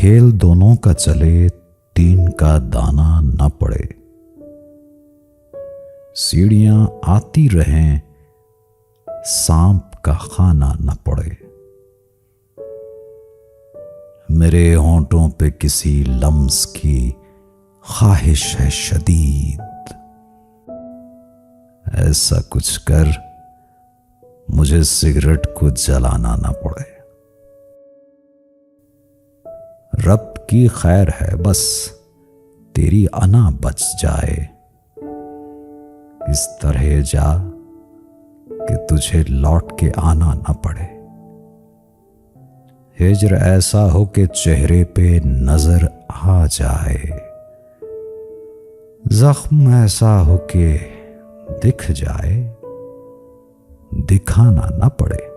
खेल दोनों का चले, तीन का दाना न पड़े। सीढ़ियां आती रहें, सांप का खाना न पड़े। मेरे होंठों पे किसी लम्स की ख्वाहिश है शदीद। ऐसा कुछ कर मुझे सिगरेट को जलाना ना पड़े। रब की खैर है बस तेरी अना बच जाए। इस तरह जा कि तुझे लौट के आना ना पड़े। हिज्र ऐसा हो कि चेहरे पे नजर आ जाए। जख्म ऐसा हो कि दिख जाए, दिखाना ना पड़े।